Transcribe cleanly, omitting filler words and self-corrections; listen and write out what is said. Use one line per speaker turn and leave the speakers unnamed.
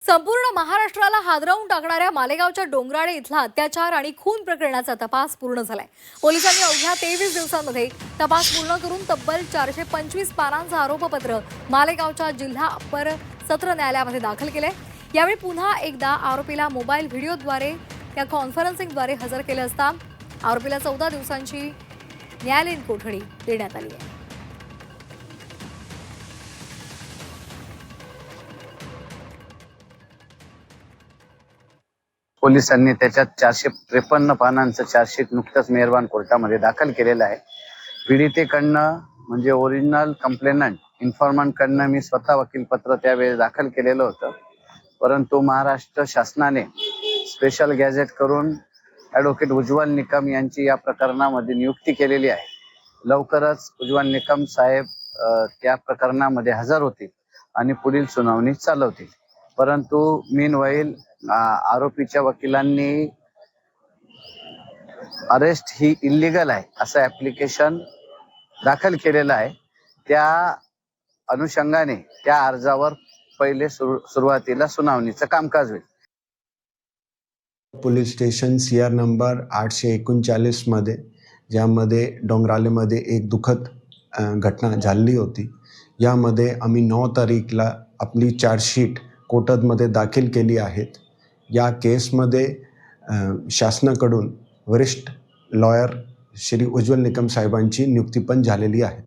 संपूर्ण महाराष्ट्राला हादरवून टाकणाऱ्या मालेगावच्या डोंगराळे इथला अत्याचार आणि खून प्रकरणाचा तपास पूर्ण झालाय। पोलिसांनी अवघ्या 23 दिवसांमध्ये तपास पूर्ण करून तब्बल 425 पानांचं आरोपपत्र मालेगावच्या जिल्हा अप्पर सत्र न्यायालयामध्ये दाखल केलंय। यावेळी पुन्हा एकदा आरोपीला मोबाईल व्हिडिओद्वारे या कॉन्फरन्सिंगद्वारे हजर केलं असता आरोपीला 14 दिवसांची न्यायालयीन कोठडी देण्यात आली आहे।
पोलिसांनी त्याच्यात 453 पानांचं चार्जशीट नुकतंच मेहरबान कोर्टामध्ये दाखल केलेलं आहे। पीडितेकडनं म्हणजे ओरिजिनल कंप्लेनंट इन्फॉर्मंटकडनं मी स्वतः वकीलपत्र त्यावेळेस दाखल केलेलं होतं, परंतु महाराष्ट्र शासनाने स्पेशल गॅझेट करून ॲडव्होकेट उज्ज्वल निकम यांची या प्रकरणामध्ये नियुक्ती केलेली आहे। लवकरच उज्ज्वल निकम साहेब त्या प्रकरणामध्ये हजर होतील आणि पुढील सुनावणी चालवतील। परंतु मीनवाईल आरोपीच्या वकिलांनी अरेस्ट ही इल्लीगल आहे असं ॲप्लिकेशन दाखल केलेलं आहे। त्या अनुषंगाने त्या अर्जावर पहिले सुरुवातीला सुनावणीचं कामकाज होईल।
पोलीस स्टेशन CR नंबर 839 मध्ये, ज्यामध्ये डोंगराळेमध्ये एक दुःखद घटना झाली होती। यामध्ये आम्ही 9 तारीखला आपली चार्जशीट कोर्टामध्ये दाखल केली आहेत। या केसमध्ये शासनाकडून वरिष्ठ लॉयर श्री उज्ज्वल निकम साहेबांची नियुक्ती पण झालेली आहे।